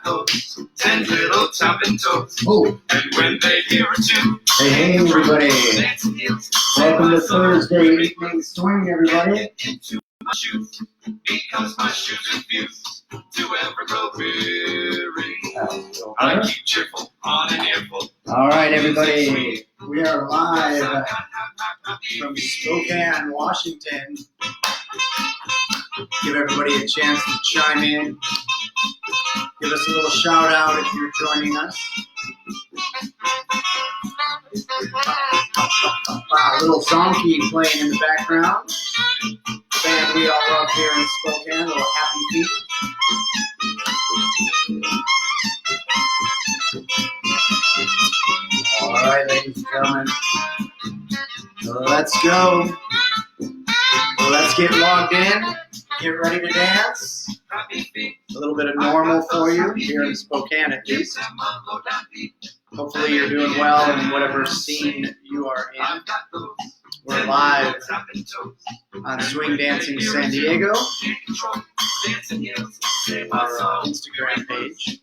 those 10 little chopping toes. Oh. And when they hear a tune, hey everybody, welcome to Thursday evening swing, everybody. Into my shoes, because my shoes refuse to ever grow weary. I keep cheerful on an earful. All right, everybody, we are live from Spokane, Washington. Give everybody a chance to chime in. Give us a little shout out if you're joining us. A little donkey playing in the background. Band we all love here in Spokane, a little Happy Feet. All right, ladies and gentlemen, let's go. Let's get logged in. Get ready to dance. A little bit of normal for you here in Spokane, at least. Hopefully you're doing well in whatever scene you are in. We're live on Swing Dancing San Diego, our Instagram page.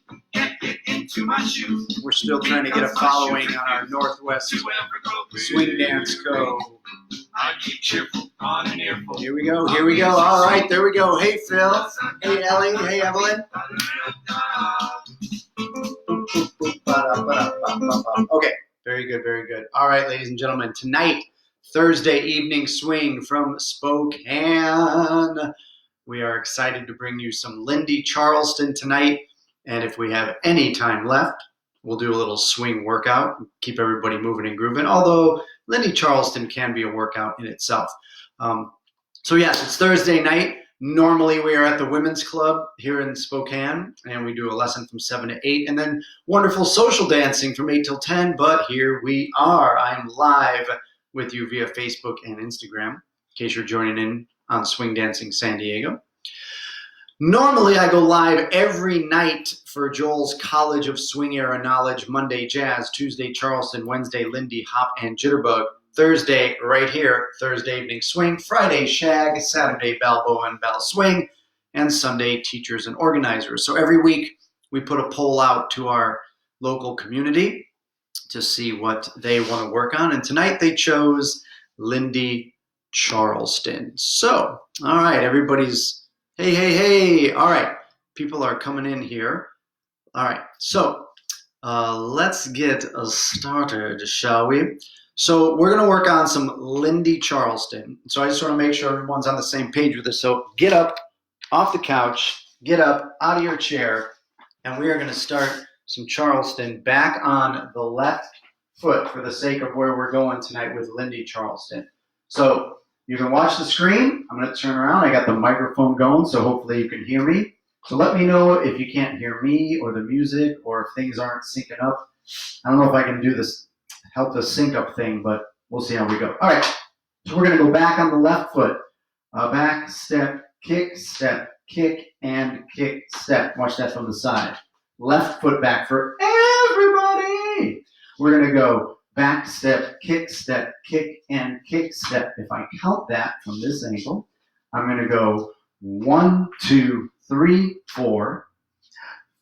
We're still trying to get a following on our Northwest Swing Dance Co. Here we go, here we go. All right, there we go. Hey, Phil. Hey, Ellie. Hey, Evelyn. Okay, very good, very good. All right, ladies and gentlemen, tonight, Thursday evening swing from Spokane. We are excited to bring you some Lindy Charleston tonight. And if we have any time left, we'll do a little swing workout, keep everybody moving and grooving, although Lindy Charleston can be a workout in itself. So yes, it's Thursday night. Normally we are at the Women's Club here in Spokane, and we do a lesson from 7 to 8, and then wonderful social dancing from 8 till 10, but here we are. I'm live with you via Facebook and Instagram, in case you're joining in on Swing Dancing San Diego. Normally, I go live every night for Joel's College of Swing Era Knowledge, Monday Jazz, Tuesday Charleston, Wednesday Lindy Hop and Jitterbug, Thursday right here, Thursday Evening Swing, Friday Shag, Saturday Balboa and Bell Swing, and Sunday Teachers and Organizers. So every week we put a poll out to our local community to see what they want to work on, and tonight they chose Lindy Charleston. So, all right, everybody's Hey. All right. People are coming in here. All right. So let's get started, shall we? So we're going to work on some Lindy Charleston. So I just want to make sure everyone's on the same page with this. So get up off the couch, get up out of your chair, and we are going to start some Charleston back on the left foot for the sake of where we're going tonight with Lindy Charleston. So you can watch the screen. I'm going to turn around. I got the microphone going, so hopefully you can hear me. So let me know if you can't hear me or the music or if things aren't syncing up. I don't know if I can do this, help the sync up thing, but we'll see how we go. All right, so we're going to go back on the left foot. Back, step, kick, and kick, step. Watch that from the side. Left foot back for everybody. We're going to go back step, kick, and kick, step. If I count that from this angle, I'm going to go 1, 2, 3, 4,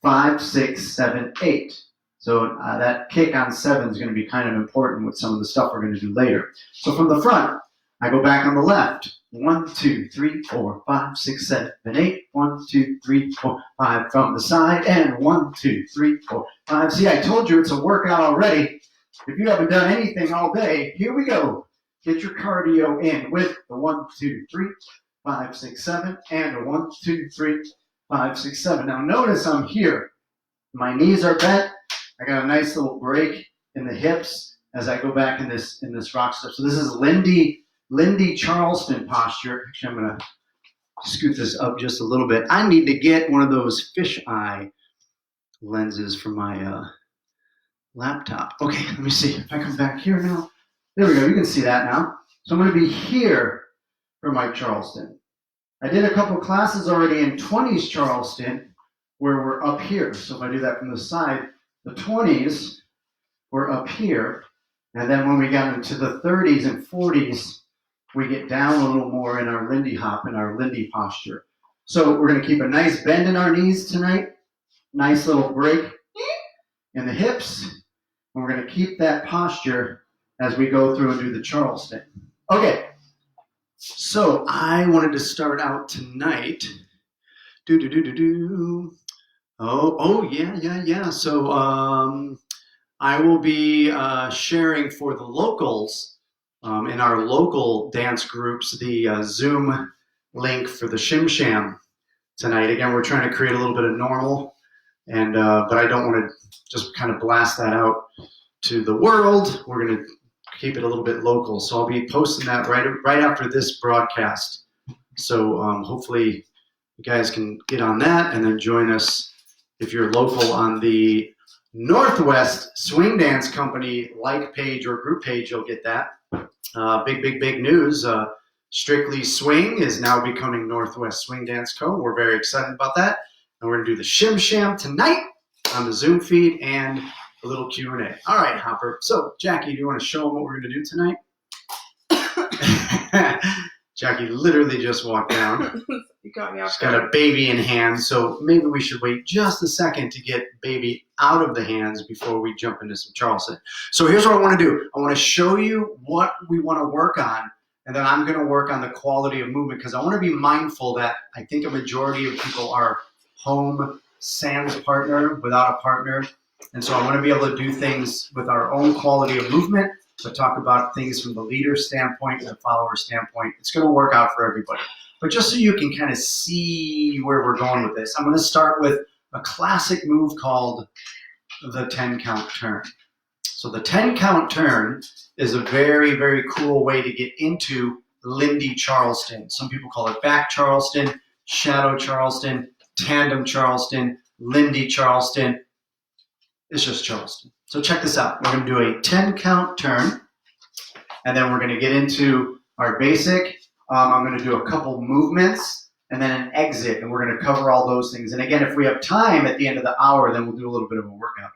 5, 6, 7, 8. So that kick on 7 is going to be kind of important with some of the stuff we're going to do later. So from the front, I go back on the left. 1, 2, 3, 4, 5, 6, 7, 8. 1, 2, 3, 4, 5 from the side. And 1, 2, 3, 4, 5. See, I told you it's a workout already. If you haven't done anything all day, here we go. Get your cardio in with the 1, 2, 3, 5, 6, 7, and a 1, 2, 3, 5, 6, 7. Now notice I'm here. My knees are bent. I got a nice little break in the hips as I go back in this rock step. So this is Lindy Charleston posture. Actually, I'm going to scoot this up just a little bit. I need to get one of those fisheye lenses for my laptop. Okay, let me see. If I come back here now. There we go. You can see that now. So I'm going to be here for my Charleston. I did a couple classes already in 20s Charleston where we're up here. So if I do that from the side, the 20s were up here. And then when we got into the 30s and 40s, we get down a little more in our Lindy hop and our Lindy posture. So we're going to keep a nice bend in our knees tonight. Nice little break in the hips. And we're going to keep that posture as we go through and do the Charleston. Okay. So I wanted to start out tonight. Oh, yeah. So I will be sharing for the locals in our local dance groups the Zoom link for the Shim Sham tonight. Again, we're trying to create a little bit of normal, and but I don't want to just kind of blast that out to the world. We're going to keep it a little bit local. So I'll be posting that right after this broadcast. So hopefully you guys can get on that and then join us if you're local on the Northwest Swing Dance Company like page or group page. You'll get that. Big news. Strictly Swing is now becoming Northwest Swing Dance Co. We're very excited about that. And we're going to do the Shim Sham tonight on the Zoom feed and a little Q&A. All right, Hopper. So, Jackie, do you want to show them what we're going to do tonight? Jackie literally just walked down. You got me off. She's got a baby in hand, so maybe we should wait just a second to get baby out of the hands before we jump into some Charleston. So here's what I want to do. I want to show you what we want to work on, and then I'm going to work on the quality of movement because I want to be mindful that I think a majority of people are home sans partner, without a partner. And so I want to be able to do things with our own quality of movement, but talk about things from the leader standpoint and the follower standpoint. It's going to work out for everybody. But just so you can kind of see where we're going with this, I'm going to start with a classic move called the 10-count turn. So the 10-count turn is a very cool way to get into Lindy Charleston. Some people call it back Charleston, shadow Charleston, tandem Charleston, Lindy Charleston. It's just Charleston. So check this out. We're going to do a 10-count turn, and then we're going to get into our basic. I'm going to do a couple movements and then an exit, and we're going to cover all those things. And again, if we have time at the end of the hour, then we'll do a little bit of a workout.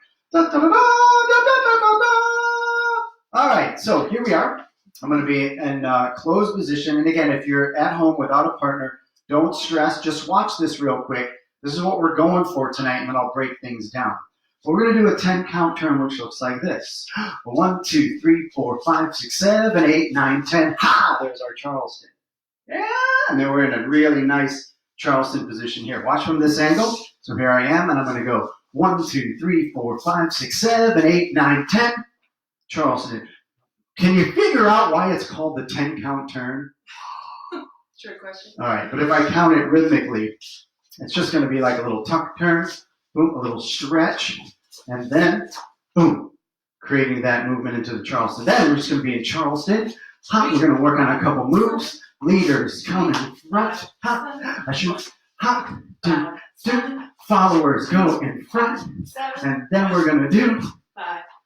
All right, so here we are. I'm going to be in closed position. And again, if you're at home without a partner, don't stress. Just watch this real quick. This is what we're going for tonight, and then I'll break things down. We're going to do a 10-count turn, which looks like this. 1, 2, 3, 4, 5, 6, 7, 8, 9, 10. Ha! There's our Charleston. Yeah! And then we're in a really nice Charleston position here. Watch from this angle. So here I am, and I'm going to go 1, 2, 3, 4, 5, 6, 7, 8, 9, 10. Charleston. Can you figure out why it's called the 10-count turn? Trick question. All right, but if I count it rhythmically, it's just going to be like a little tuck turn, boom, a little stretch, and then, boom, creating that movement into the Charleston. Then we're just going to be in Charleston. Hop, we're going to work on a couple moves. Leaders come in front. Hop, I shoot. Hop, do. Followers go in front. And then we're going to do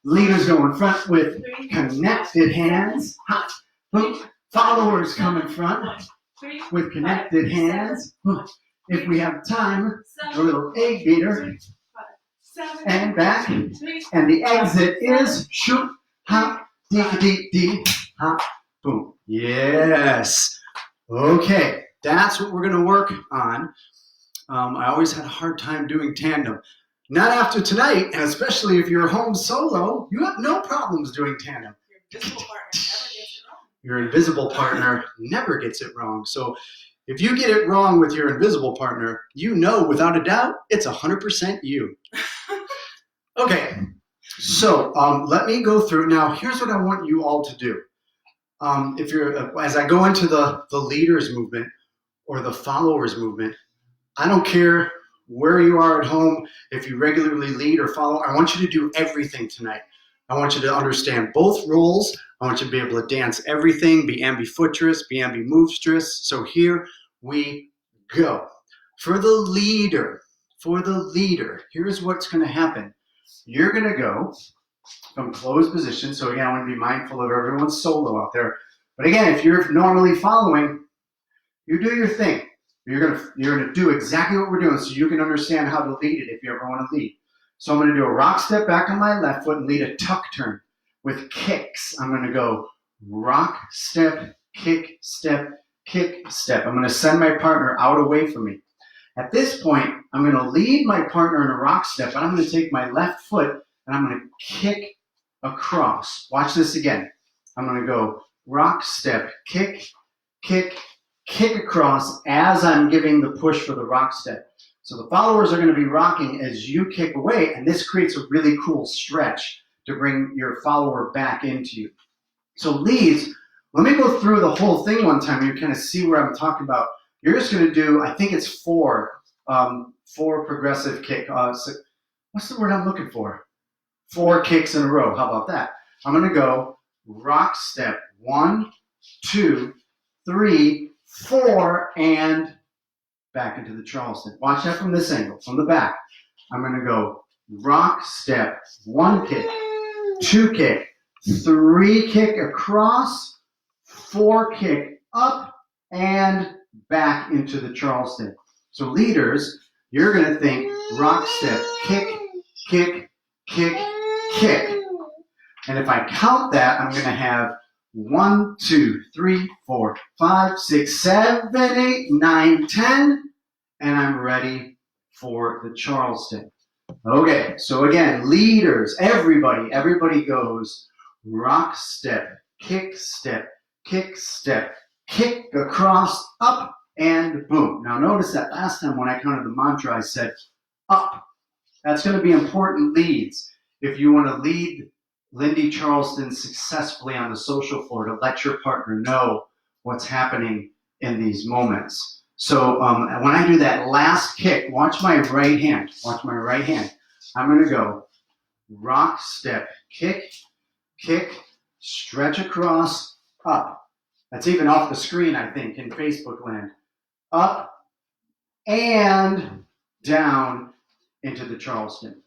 leaders go in front with connected hands. Hop, boom. Followers come in front with connected hands. Boom. If we have time, a little egg beater. And back. And the exit is shoot, hop, dee, hop, boom. Yes. Okay. That's what we're going to work on. I always had a hard time doing tandem. Not after tonight, and especially if you're home solo, you have no problems doing tandem. Your invisible partner never gets it wrong. So if you get it wrong with your invisible partner, you know without a doubt it's 100% you. Okay, so let me go through. Now, here's what I want you all to do. If you're, as I go into the leaders movement or the followers movement, I don't care where you are at home, if you regularly lead or follow, I want you to do everything tonight. I want you to understand both roles. I want you to be able to dance everything, be ambidextrous, be ambimovestrous. So here we go. For the leader, here's what's going to happen. You're going to go from closed position. So again, I want to be mindful of everyone's solo out there. But again, if you're normally following, you do your thing. You're gonna do exactly what we're doing so you can understand how to lead it if you ever want to lead. So I'm going to do a rock step back on my left foot and lead a tuck turn with kicks. I'm going to go rock, step, kick, step, kick, step. I'm going to send my partner out away from me. At this point, I'm going to lead my partner in a rock step, but I'm going to take my left foot and I'm going to kick across. Watch this again. I'm going to go rock step, kick, kick, kick across as I'm giving the push for the rock step. So the followers are going to be rocking as you kick away, and this creates a really cool stretch to bring your follower back into you. So leads, let me go through the whole thing one time. You kind of see where I'm talking about. You're just going to do, I think it's four progressive kick. So what's the word I'm looking for? 4 kicks in a row. How about that? I'm going to go rock step 1, 2, 3, 4, and back into the Charleston. Watch that from this angle, from the back. I'm going to go rock step 1 kick, 2 kick, 3 kick across, 4 kick up, and back into the Charleston. So leaders, you're going to think rock step, kick, kick, kick, kick. And if I count that, I'm going to have 1, 2, 3, 4, 5, 6, 7, 8, 9, 10, and I'm ready for the Charleston. Okay, so again, leaders, everybody goes rock step, kick step, kick step, kick across, up, and boom. Now notice that last time when I counted the mantra, I said up. That's going to be important leads. If you want to lead Lindy Charleston successfully on the social floor, to let your partner know what's happening in these moments. So when I do that last kick, watch my right hand. Watch my right hand. I'm going to go rock, step, kick, kick, stretch across, up. That's even off the screen, I think, in Facebook land. Up and down into the Charleston.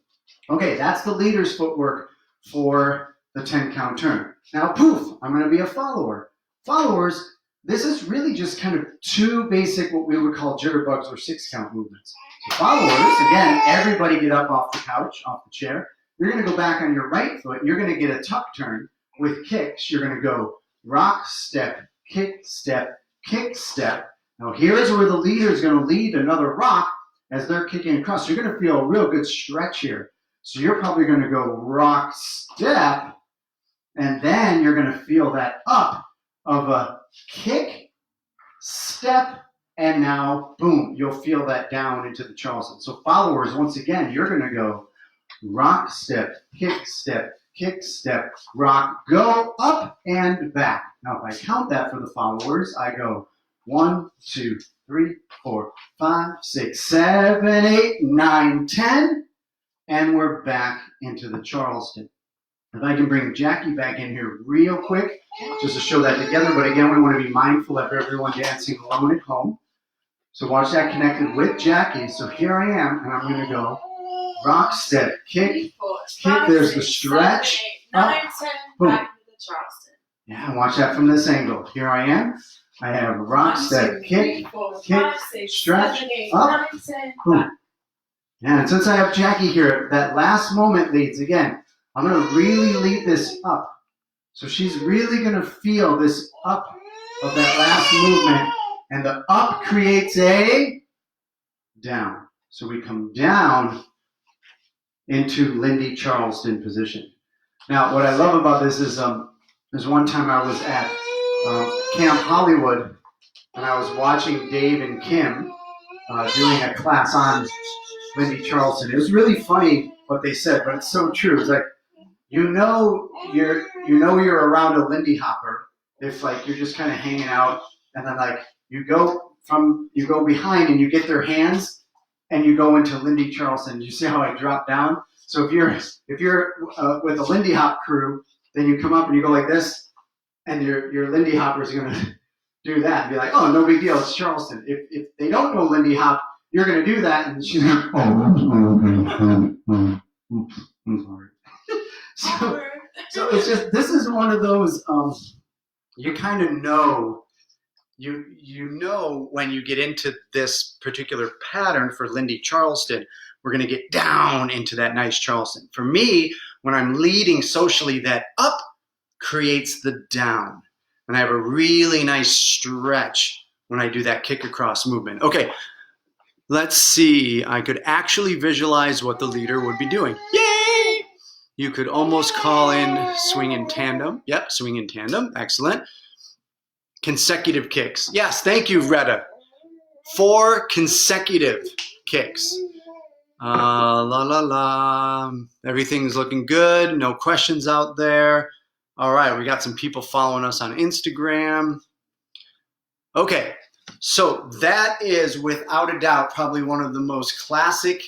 Okay, that's the leader's footwork for the 10-count turn. Now, poof, I'm going to be a follower. Followers, this is really just kind of 2 basic, what we would call jitterbugs or 6-count movements. So followers, again, everybody get up off the couch, off the chair. You're going to go back on your right foot. You're going to get a tuck turn with kicks. You're going to go rock, step, kick, step, kick, step. Now, here's where the leader is going to lead another rock as they're kicking across. You're going to feel a real good stretch here. So you're probably going to go rock, step, and then you're going to feel that up of a kick, step, and now, boom, you'll feel that down into the Charleston. So followers, once again, you're going to go rock, step, kick, step, rock, go, up, and back. Now, if I count that for the followers, I go 1, 2, 3, 4, 5, 6, 7, 8, 9, 10, and we're back into the Charleston. If I can bring Jackie back in here real quick, just to show that together. But again, we want to be mindful of everyone dancing alone at home. So watch that connected with Jackie. So here I am, and I'm going to go rock, step, kick, kick. There's the stretch. 9, 10, boom. back to the Charleston. Yeah, watch that from this angle. Here I am. I have rock, step, kick, kick, stretch, up, 9, 10, boom. back. Yeah, and since I have Jackie here, that last moment leads again. I'm going to really lead this up. So she's really going to feel this up of that last movement. And the up creates a down. So we come down into Lindy Charleston position. Now, what I love about this is there's one time I was at Camp Hollywood, and I was watching Dave and Kim doing a class on Lindy Charleston. It was really funny what they said, but it's so true. It's like, you know you're around a Lindy hopper if like you're just kind of hanging out, and then like you go behind and you get their hands and you go into Lindy Charleston. You see how I drop down? So if you're with a Lindy Hop crew, then you come up and you go like this, and your Lindy Hoppers are gonna do that and be like, oh, no big deal, it's Charleston. If they don't know Lindy Hop, you're gonna do that, and she's like, oh, I'm sorry. So it's just, this is one of those, you kind of know, you know when you get into this particular pattern for Lindy Charleston, we're going to get down into that nice Charleston. For me, when I'm leading socially, that up creates the down. And I have a really nice stretch when I do that kick across movement. Okay, Let's see. I could actually visualize what the leader would be doing. Yay! You could almost call in swing in tandem. Yep, swing in tandem. Excellent. Consecutive kicks. Yes, thank you, Retta. 4 consecutive kicks. La la la. Everything's looking good. No questions out there. All right, we got some people following us on Instagram. Okay, so that is without a doubt probably one of the most classic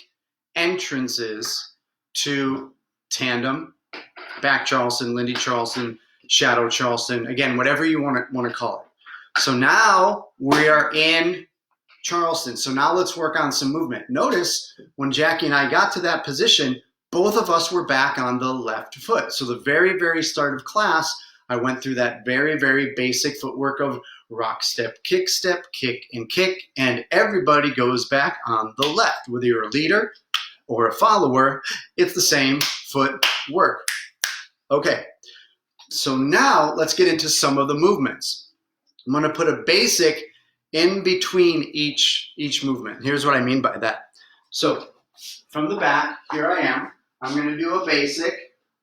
entrances to tandem, back Charleston, Lindy Charleston, shadow Charleston, again, whatever you want to call it. So now we are in Charleston. So now let's work on some movement. Notice when Jackie and I got to that position, both of us were back on the left foot. So the very, very start of class, I went through that very, very basic footwork of rock, step, kick, and everybody goes back on the left. Whether you're a leader or a follower, it's the same footwork. Okay, so now let's get into some of the movements. I'm going to put a basic in between each movement. Here's what I mean by that. So from the back, here I am. I'm going to do a basic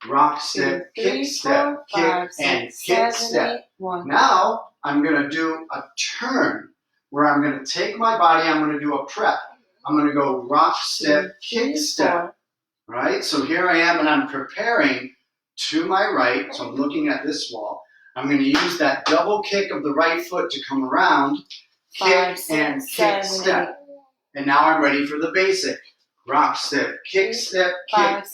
rock, step, kick, step, kick, and kick, step. Now I'm going to do a turn where I'm going to take my body, I'm going to do a prep. I'm going to go rock, step, kick, step. Right? So here I am and I'm preparing to my right. So I'm looking at this wall. I'm going to use that double kick of the right foot to come around, kick, and kick, step. And now I'm ready for the basic. Rock, step, kick,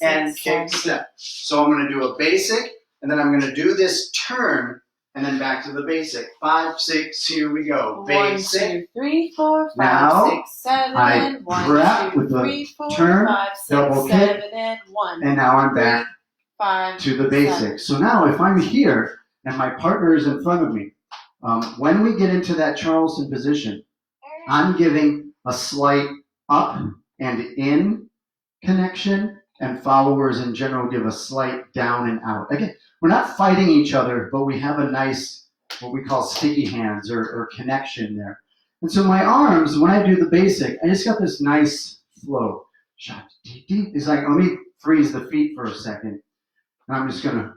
and kick, step. So I'm going to do a basic, and then I'm going to do this turn, and then back to the basic. 5, 6, here we go. Basic. 1, 2, 3, 4, 5, now 6, 7, I prep with the turn, double kick, and now I'm back to the basic. So now if I'm here, and my partner is in front of me, when we get into that Charleston position, I'm giving a slight up and in connection, and followers in general give a slight down and out. Again, we're not fighting each other, but we have a nice, what we call sticky hands or connection there. And so my arms, when I do the basic, I just got this nice flow. It's like, let me freeze the feet for a second. And I'm just going to.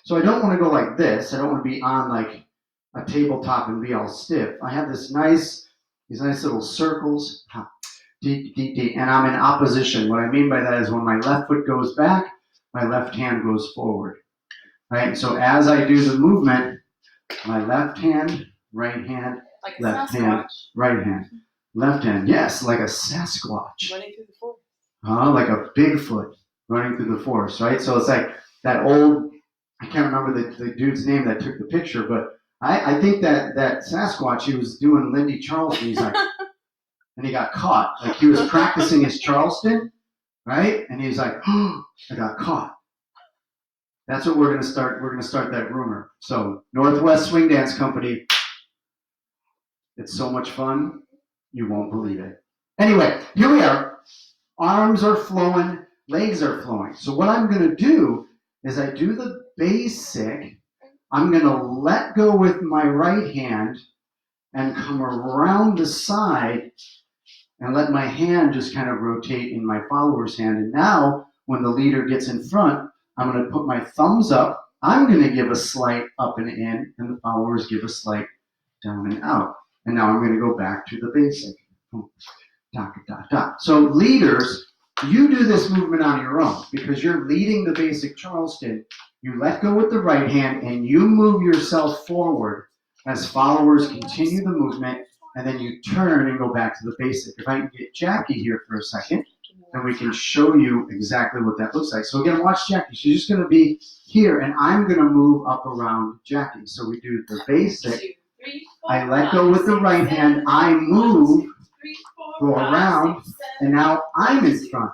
So I don't want to go like this. I don't want to be on like a tabletop and be all stiff. I have these nice little circles, and I'm in opposition. What I mean by that is when my left foot goes back, my left hand goes forward. Right? So as I do the movement, my left hand, right hand, like left hand, right hand, left hand. Yes, like a Sasquatch. Running through the forest. Like a Bigfoot running through the forest, right? So it's like that old, I can't remember the dude's name that took the picture, but I think that Sasquatch, he was doing Lindy Charleston, he's like, and he got caught. Like he was practicing his Charleston, right? And he's like, oh, I got caught. That's what we're going to start. We're going to start that rumor. So Northwest Swing Dance Company, it's so much fun, you won't believe it. Anyway, here we are. Arms are flowing, legs are flowing. So what I'm going to do is I do the basic. I'm going to let go with my right hand and come around the side and let my hand just kind of rotate in my follower's hand. And now, when the leader gets in front, I'm going to put my thumbs up. I'm going to give a slight up and in, and the followers give a slight down and out. And now I'm going to go back to the basic. So leaders, you do this movement on your own because you're leading the basic Charleston. You let go with the right hand and you move yourself forward as followers continue the movement, and then you turn and go back to the basic. If I can get Jackie here for a second, then we can show you exactly what that looks like. So again, watch Jackie. She's just going to be here, and I'm going to move up around Jackie. So we do the basic. I let go with the right hand. I move, go around, and now I'm in front.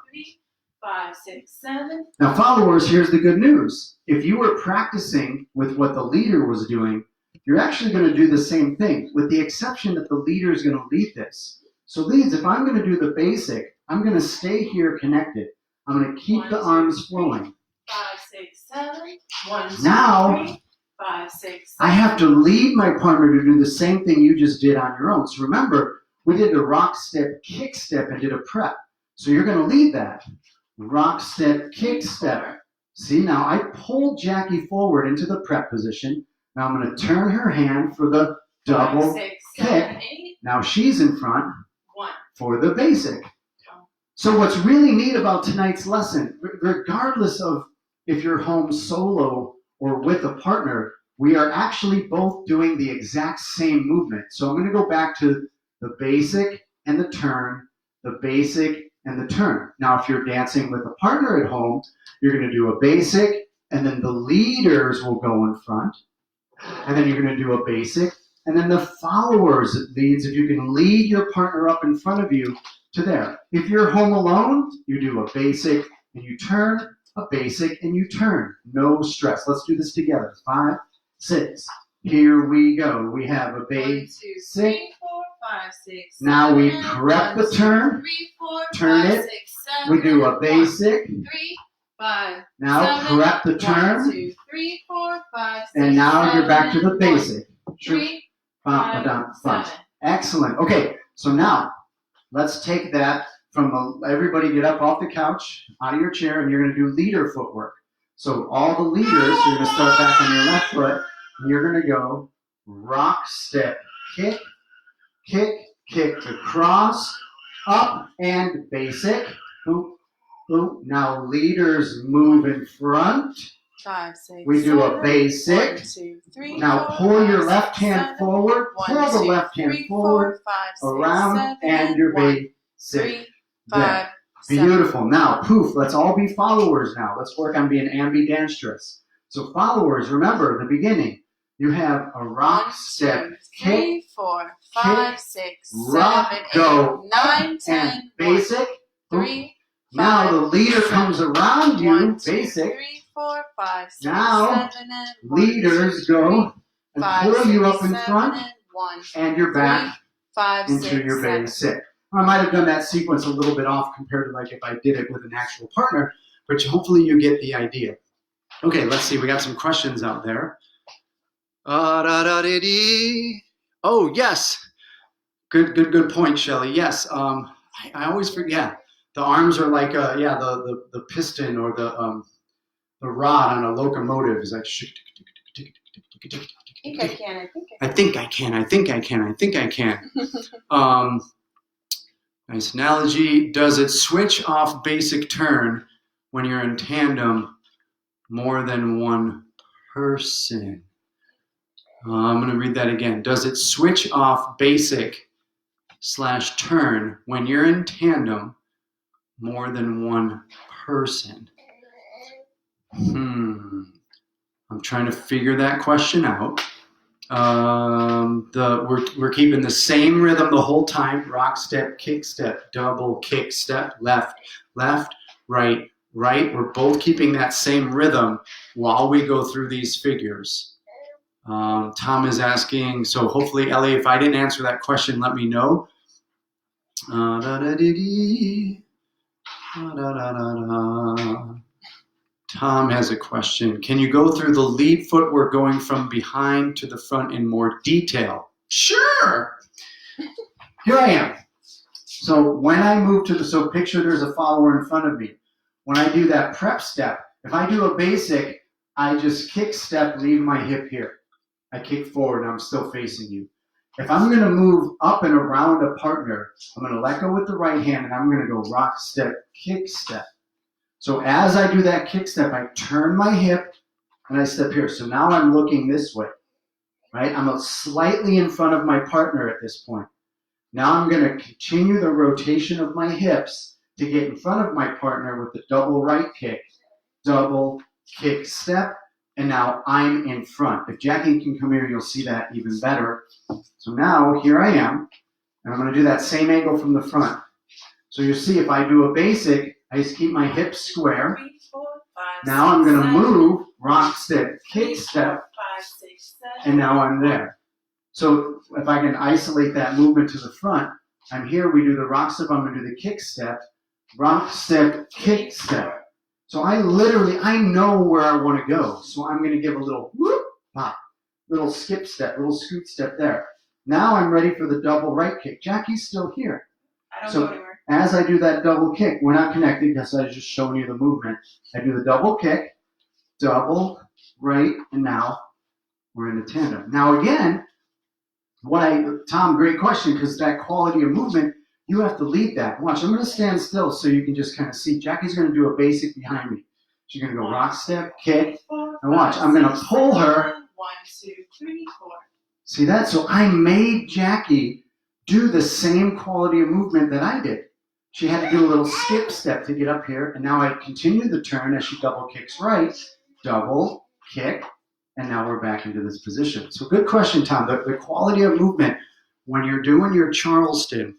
5, 6, 7. Now, followers, here's the good news. If you were practicing with what the leader was doing, you're actually going to do the same thing, with the exception that the leader is going to lead this. So leads, if I'm going to do the basic, I'm going to stay here connected. I'm going to keep the arms flowing. 5, 6, 7. 1, 2, now, 3, 5, 6, I 7. have to lead my partner to do the same thing you just did on your own. So remember, we did a rock step, kick step, and did a prep. So you're going to lead that. Rock step, kick step. See, now I pulled Jackie forward into the prep position. Now I'm going to turn her hand for the double 5, 6, kick. 7, 8. Now she's in front 1. for the basic. So what's really neat about tonight's lesson, regardless of if you're home solo or with a partner, we are actually both doing the exact same movement. So I'm going to go back to the basic and the turn, the basic and the turn. Now, if you're dancing with a partner at home, you're going to do a basic, and then the leaders will go in front, and then you're going to do a basic, and then the followers leads, if you can lead your partner up in front of you to there. If you're home alone, you do a basic and you turn, a basic and you turn. No stress. Let's do this together. 5, 6. Here we go. We have a 1, 2, basic. 3, 4, 5, 6. Now we 7, prep 1, the 2, turn. 3, 4, Turn 5, it. 6, 7, We do a 1, basic. 3, 5. Now 7, prep the 1, turn. 2, 3, 4, 5, 6, And now you're back to the 7, basic. 3, Bum, 5, bum. 7. Excellent. Okay, so now let's take that from everybody get up off the couch, out of your chair, and you're going to do leader footwork. So all the leaders, you're going to start back on your left foot, and you're going to go rock, step, kick, kick, kick to cross, up, and basic. Boop, boop. Now leaders move in front. 5, 6, We do a 7, basic. 1, 2, 3, Now 4, pull your 5, left 6, hand 7, forward, 1, pull the 2, left hand 3, forward, 4, 5, 6, around, 7, and your 1, basic. 3, There. 5, 7. Beautiful. Now, poof, let's all be followers now. Let's work on being ambidextrous. So followers, remember, the beginning, you have a rock, 1, step, 2, kick, 3, 4, 5, 6, rock, 7, 8, go, 9, 10, and basic. 3, Now 5, the leader 7, comes around you, 1, 2, basic. 3, 4, 5, 6, Now, 7, and 1, leaders 2, go and 5, pull you 6, up in 7, front, and 1, and you're 3, back 5, into 6, your 7. basic. I might have done that sequence a little bit off compared to like if I did it with an actual partner, but hopefully you get the idea. Okay, let's see. We got some questions out there. Oh, yes. Good point, Shelley. Yes. I always forget. Yeah, the arms are like the piston or the rod on a locomotive is like. I think I can. Nice analogy. Does it switch off basic turn when you're in tandem more than one person? I'm going to read that again. Does it switch off basic / turn when you're in tandem more than one person? I'm trying to figure that question out. We're keeping the same rhythm the whole time. Rock step, kick step, double kick step, left, left, right, right. We're both keeping that same rhythm while we go through these figures. Tom is asking, so hopefully, Ellie, if I didn't answer that question, let me know. Tom has a question. Can you go through the lead footwork going from behind to the front in more detail? Sure. Here I am. So when I move so picture there's a follower in front of me. When I do that prep step, if I do a basic, I just kick step, leave my hip here. I kick forward and I'm still facing you. If I'm going to move up and around a partner, I'm going to let go with the right hand and I'm going to go rock step, kick step. So as I do that kick step, I turn my hip and I step here. So now I'm looking this way, right? I'm slightly in front of my partner at this point. Now I'm going to continue the rotation of my hips to get in front of my partner with the double right kick, double kick step, and now I'm in front. If Jackie can come here, you'll see that even better. So now here I am, and I'm going to do that same angle from the front. So you'll see if I do a basic, I just keep my hips square. 3, 4, 5, Now I'm 6, going to 7, move, rock step, 3, kick 4, step, 5, 6, 7, and now I'm there. So if I can isolate that movement to the front, I'm here, we do the rock step, I'm going to do the kick step, rock step, kick step. So I know where I want to go. So I'm going to give a little whoop, pop. Little skip step, little scoot step there. Now I'm ready for the double right kick. Jackie's still here. I don't So go anywhere. as I do that double kick, we're not connected because I was just showing you the movement. I do the double kick, double, right, and now we're in the tandem. Now again, Tom, great question, because that quality of movement, you have to lead that. Watch, I'm going to stand still so you can just kind of see. Jackie's going to do a basic behind me. She's going to go rock step, kick, and watch. I'm going to pull her. 1, 2, 3, 4. See that? So I made Jackie do the same quality of movement that I did. She had to do a little skip step to get up here, and now I continue the turn as she double kicks right, double, kick, and now we're back into this position. So good question, Tom. The quality of movement when you're doing your Charleston,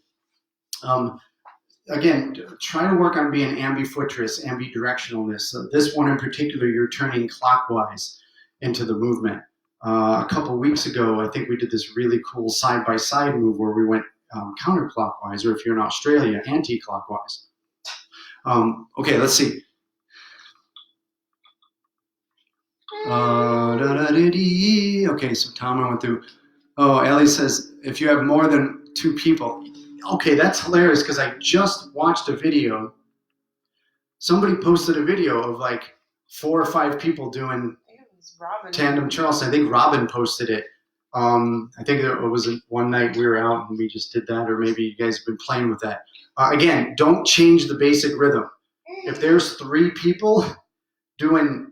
again, try to work on being ambidextrous, ambidirectionalness. So this one in particular, you're turning clockwise into the movement. A couple weeks ago, I think we did this really cool side-by-side move where we went counterclockwise, or if you're in Australia, anti-clockwise. Okay, let's see. Okay, so Tom, I went through. Oh, Ellie says, if you have more than 2 people. Okay, that's hilarious because I just watched a video. Somebody posted a video of like 4 or 5 people doing Robin. Tandem Charleston. I think Robin posted it. I think it was one night we were out and we just did that, or maybe you guys have been playing with that. Again, don't change the basic rhythm. If there's 3 people doing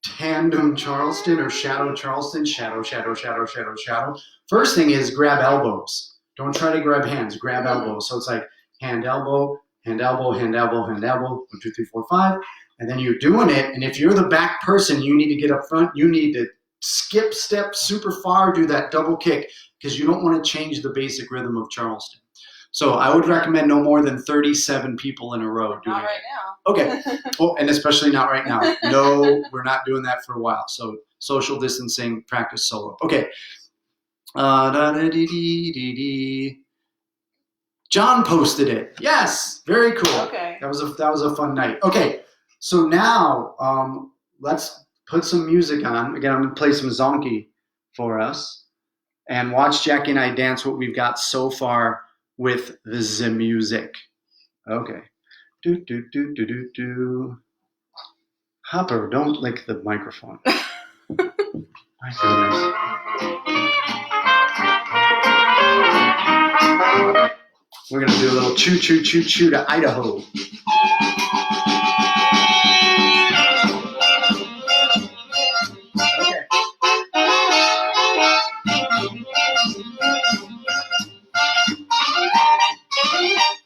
Tandem Charleston or Shadow Charleston, shadow, shadow, shadow, shadow, shadow. First thing is grab elbows. Don't try to grab hands, grab elbows. So it's like hand, elbow, hand, elbow, hand, elbow, hand, elbow, 1, 2, 3, 4, 5. And then you're doing it, and if you're the back person, you need to get up front. You need to skip step super far, do that double kick, because you don't want to change the basic rhythm of Charleston. So I would recommend no more than 37 people in a row doing Not right it. now. Okay. Oh, and especially not right now. No, we're not doing that for a while. So social distancing, practice solo. Okay. John posted it. Yes, very cool. Okay. That was a fun night. Okay, so now let's put some music on. Again, I'm gonna play some Zonky for us, and watch Jackie and I dance what we've got so far with the music. Okay. Do do do do do do. Hopper, don't lick the microphone. My goodness. We're going to do a little choo choo choo choo to Idaho. Okay.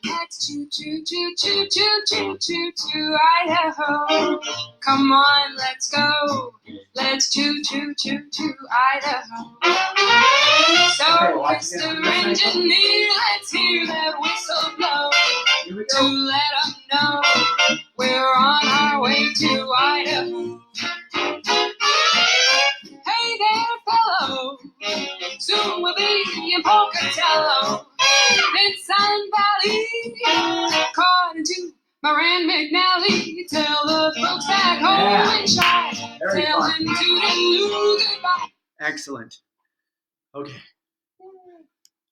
Let's choo choo choo choo choo choo choo choo Idaho. Come on, let's go. Let's choo choo choo choo Idaho. So, Mr. Engineer, let's hear that whistle blow to let them know we're on our way to Idaho. Hey there, fellow, soon we'll be in Pocatello. In Sun Valley, according to Moran McNally, tell the folks back home and shy, tell them to lose goodbye. Excellent. Okay.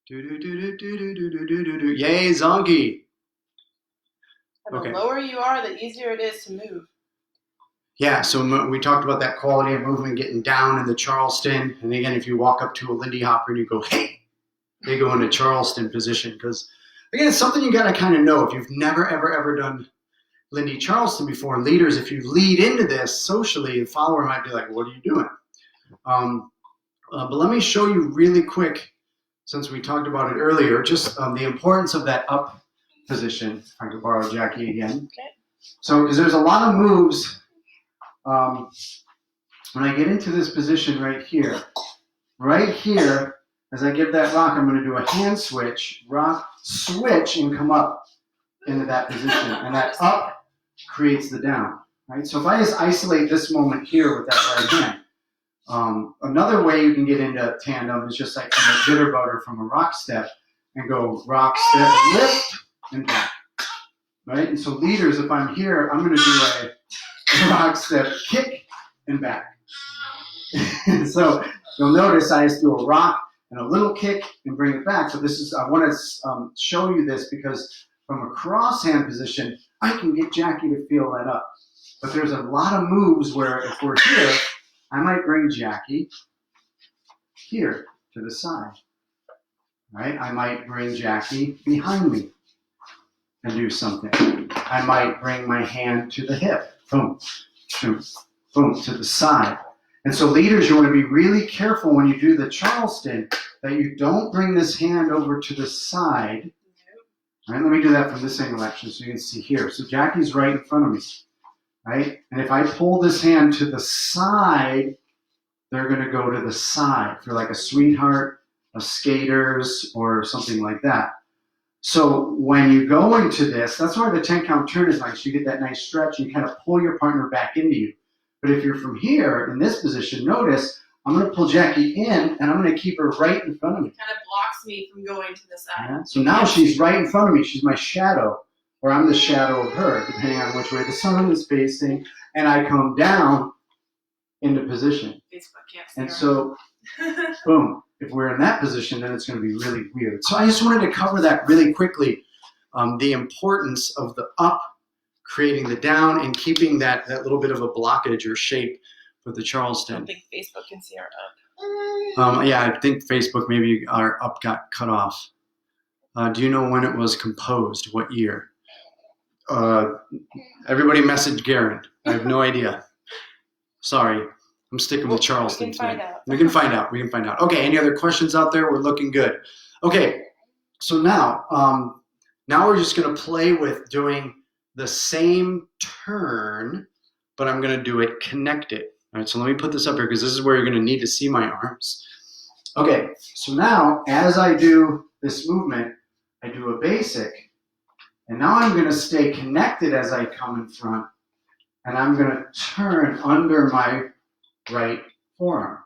Do do do do do do do do do do. Yay, Zonky. And the Okay. lower you are, the easier it is to move. Yeah, so we talked about that quality of movement, getting down in the Charleston. And again, if you walk up to a Lindy hopper and you go, hey, they go into Charleston position. Because, again, it's something you got to kind of know. If you've never, ever, ever done Lindy Charleston before, leaders, if you lead into this socially, a follower might be like, what are you doing? But let me show you really quick, since we talked about it earlier, just the importance of that up position. If I could borrow Jackie again. Okay. So, because there's a lot of moves. When I get into this position right here, as I give that rock, I'm going to do a hand switch, rock, switch, and come up into that position. And that up creates the down, right? So if I just isolate this moment here with that right hand, another way you can get into tandem is just like from a jitterbugger from a rock step and go rock, step, lift, and back, right? And so leaders, if I'm here, I'm going to do a rock step, kick, and back. So you'll notice I just do a rock and a little kick and bring it back. So this is, I want to show you this because from a cross hand position, I can get Jackie to feel that up. But there's a lot of moves where if we're here, I might bring Jackie here to the side. Right? I might bring Jackie behind me and do something. I might bring my hand to the hip. Boom, boom, boom, to the side. And so leaders, you want to be really careful when you do the Charleston that you don't bring this hand over to the side. All right, let me do that from this angle actually so you can see here. So Jackie's right in front of me, right? And if I pull this hand to the side, they're going to go to the side for like a sweetheart, a skaters, or something like that. So when you go into this, that's why the 10 count turn is nice. You get that nice stretch and you kind of pull your partner back into you. But if you're from here in this position, notice I'm going to pull Jackie in and I'm going to keep her right in front of me. Kind of blocks me from going to the side. Yeah. So now she's right in front of me. She's my shadow, or I'm the shadow of her, depending on which way the sun is facing. And I come down into position. And so, boom. If we're in that position, then it's going to be really weird. So I just wanted to cover that really quickly, the importance of the up, creating the down, and keeping that little bit of a blockage or shape for the Charleston. I don't think Facebook can see our up. Yeah, I think Facebook, maybe our up got cut off. Do you know when it was composed? What year? Everybody message Garen. I have no idea. Sorry. I'm sticking with Charleston today. We can find out. We can find out. Okay, any other questions out there? We're looking good. Okay, so now we're just going to play with doing the same turn, but I'm going to do it connected. All right, so let me put this up here because this is where you're going to need to see my arms. Okay, so now as I do this movement, I do a basic, and now I'm going to stay connected as I come in front, and I'm going to turn under my right forearm.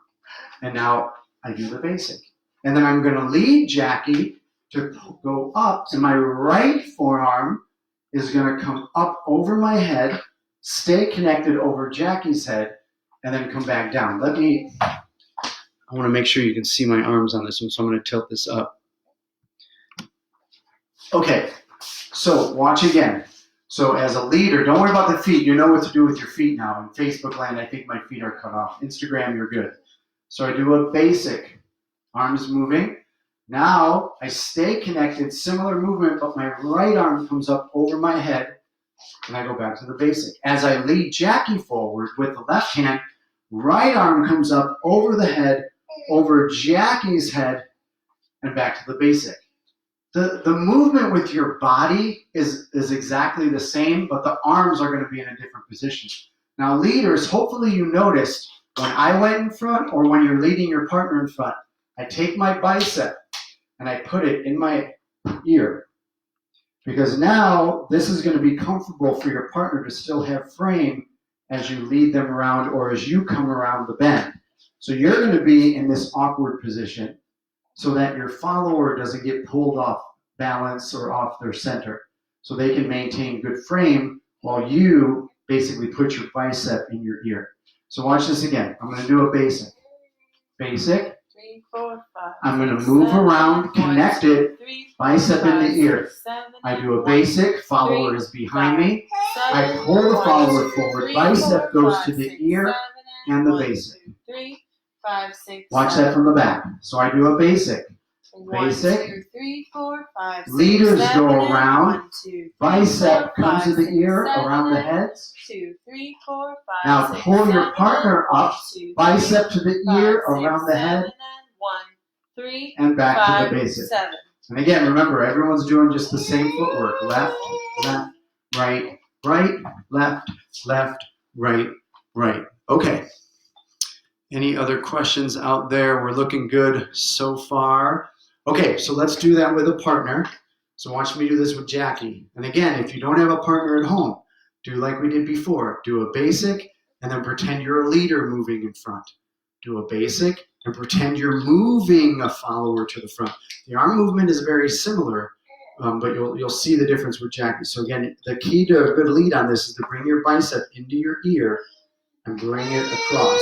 And now I do the basic. And then I'm going to lead Jackie to go up, and my right forearm is going to come up over my head, stay connected over Jackie's head, and then come back down. I want to make sure you can see my arms on this one, so I'm going to tilt this up. Okay, so watch again. So as a leader, don't worry about the feet. You know what to do with your feet now. In Facebook land, I think my feet are cut off. Instagram, you're good. So I do a basic. Arms moving. Now I stay connected, similar movement, but my right arm comes up over my head, and I go back to the basic. As I lead Jackie forward with the left hand, right arm comes up over the head, over Jackie's head, and back to the basic. The movement with your body is exactly the same, but the arms are going to be in a different position. Now, leaders, hopefully you noticed when I went in front or when you're leading your partner in front, I take my bicep and I put it in my ear. Because now this is going to be comfortable for your partner to still have frame as you lead them around or as you come around the bend. So you're going to be in this awkward position so that your follower doesn't get pulled off balance or off their center. So they can maintain good frame while you basically put your bicep in your ear. So watch this again. I'm going to do a basic. Basic. 3, 4, 5. I'm going to move around, connected, bicep in the ear. I do a basic, follower is behind me. I pull the follower forward, bicep goes to the ear and the basic. 3, 5, 6. Watch that from the back. So I do a basic. Basic. 1, 2, 3, 4, 5, 6, Leaders 7, go around. 1, 2, 3, Bicep 4, comes 5, to the 6, ear, 7, around the heads. 2, 3, 4, 5, Now 6, pull your 7, partner up, 2, bicep to the 5, ear, 6, around the 7, head, and 1, 3, and back 5, to the basic. 7. And again, remember, everyone's doing just the same footwork. Left, left, right, right, left, left, right, right. Okay. Any other questions out there? We're looking good so far. Okay, so let's do that with a partner. So watch me do this with Jackie. And again, if you don't have a partner at home, do like we did before. Do a basic, and then pretend you're a leader moving in front. Do a basic, and pretend you're moving a follower to the front. The arm movement is very similar, but you'll see the difference with Jackie. So again, the key to a good lead on this is to bring your bicep into your ear and bring it across.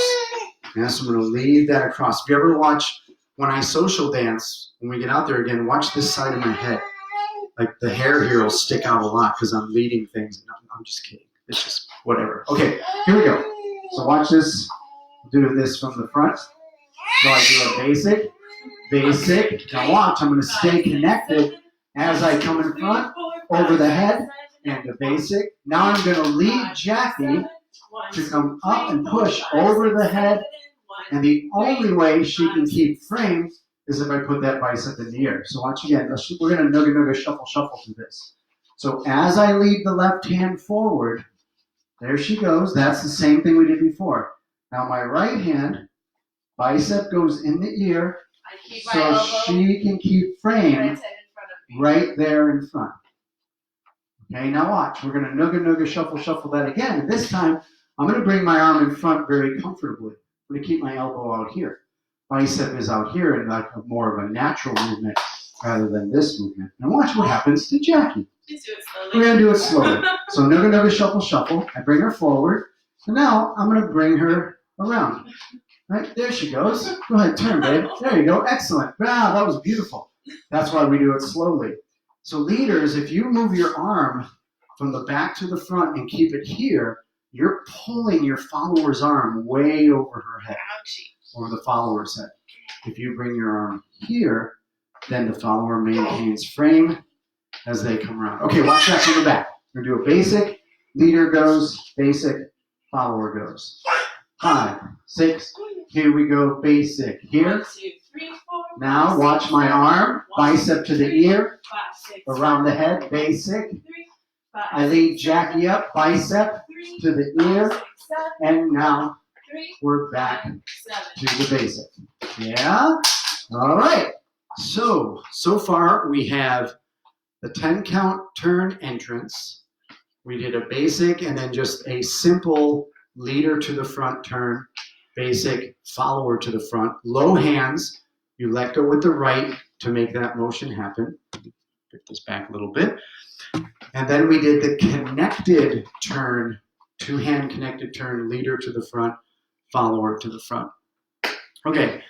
Yeah, so I'm going to lead that across. If you ever watch when I social dance, when we get out there again, watch this side of my head. Like the hair here will stick out a lot because I'm leading things. And I'm just kidding. It's just whatever. Okay, here we go. So watch this. Do this from the front. So I do a basic, basic. Now watch, I'm going to stay connected as I come in front, over the head, and the basic. Now I'm going to lead Jackie to come up and push over the head. And the only way she can keep frame is if I put that bicep in the air. So watch again. We're going to nugga nugga shuffle shuffle through this. So as I lead the left hand forward, there she goes. That's the same thing we did before. Now my right hand, bicep goes in the ear, so she can keep frame right there in front. Okay, now watch. We're going to nugga nugga shuffle shuffle that again. And this time, I'm going to bring my arm in front very comfortably. I'm going to keep my elbow out here. Bicep is out here in like more of a natural movement rather than this movement. And watch what happens to Jackie. We're going to do it slowly. So nugga nugga shuffle shuffle. I bring her forward. And now I'm going to bring her around. Right, there she goes. Go ahead, turn, babe. There you go. Excellent. Wow, that was beautiful. That's why we do it slowly. So leaders, if you move your arm from the back to the front and keep it here, you're pulling your follower's arm way over her head, over the follower's head. If you bring your arm here, then the follower maintains frame as they come around. Okay, watch that from the back. We're going to do a basic. Leader goes, basic, follower goes. 5, 6, here we go, basic. Here. 1, 2, 3, 4. Now watch my arm, bicep to the ear, around the head, basic. I lead Jackie up, bicep to the ear, and now we're back to the basic. Yeah? All right. So far we have the 10 count turn entrance. We did a basic and then just a simple leader to the front turn, basic, follower to the front. Low hands, you let go with the right to make that motion happen. Pick this back a little bit. And then we did the connected turn, 2-hand connected turn, leader to the front, follower to the front. Okay,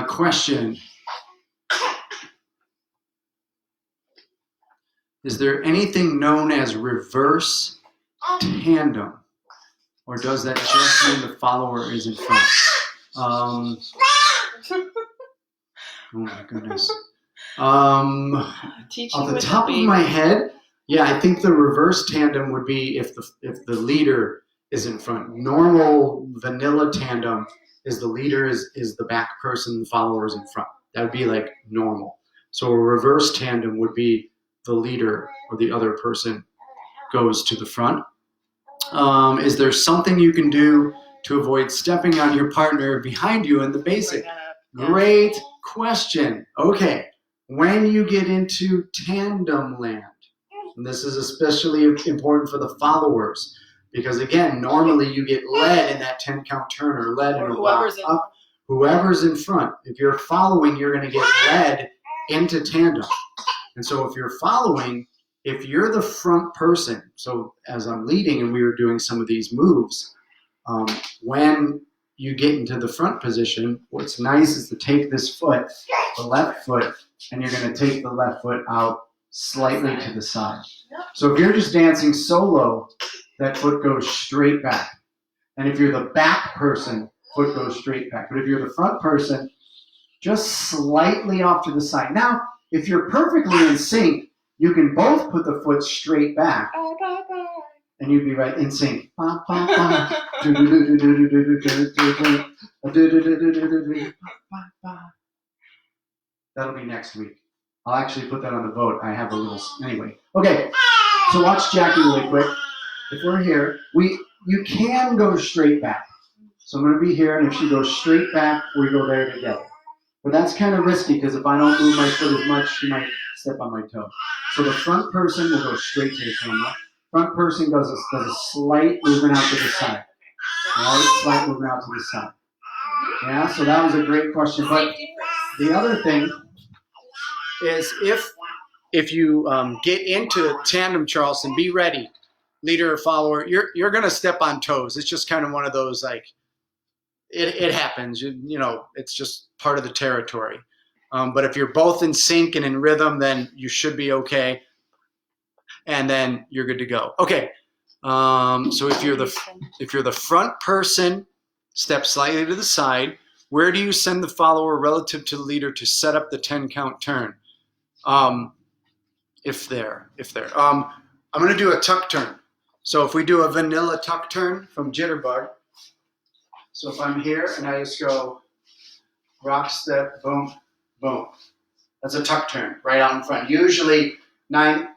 question. Is there anything known as reverse tandem? Or does that just mean the follower is in front? Oh my goodness. Off the top of my head, yeah, I think the reverse tandem would be if the leader is in front. Normal vanilla tandem is the leader is the back person, the follower is in front. That would be like normal. So a reverse tandem would be the leader or the other person goes to the front. Is there something you can do to avoid stepping on your partner behind you in the basic? Great question. Okay, when you get into tandem land, and this is especially important for the followers, because again, normally you get led in that 10 count turn or led in a walk up. Whoever's in front. If you're following, you're going to get led into tandem. And so if you're following, if you're the front person, so as I'm leading and we were doing some of these moves, when you get into the front position, what's nice is to take this foot, the left foot, and you're going to take the left foot out slightly to the side. So if you're just dancing solo, that foot goes straight back. And if you're the back person, foot goes straight back. But if you're the front person, just slightly off to the side. Now, if you're perfectly in sync, you can both put the foot straight back, and you'd be right in sync. That'll be next week. I'll actually put that on the vote. I have a little, anyway. Okay, so watch Jackie really quick. If we're here, you can go straight back. So I'm going to be here, and if she goes straight back, we go there together. But that's kind of risky, because if I don't move my foot as much, she might step on my toe. So the front person will go straight to the camera. Front person does a slight movement out to the side. Right? Slight movement out to the side. Yeah, so that was a great question. But the other thing is if you get into tandem Charleston, be ready. Leader or follower, you're going to step on toes. It's just kind of one of those, like, it happens. You know, it's just part of the territory. But if you're both in sync and in rhythm, then you should be okay. And then you're good to go. Okay. So if you're the front person, step slightly to the side. Where do you send the follower relative to the leader to set up the 10 count turn? If they're. I'm going to do a tuck turn. So if we do a vanilla tuck turn from Jitterbug. So if I'm here and I just go rock, step, boom, boom. That's a tuck turn right out in front. Usually 9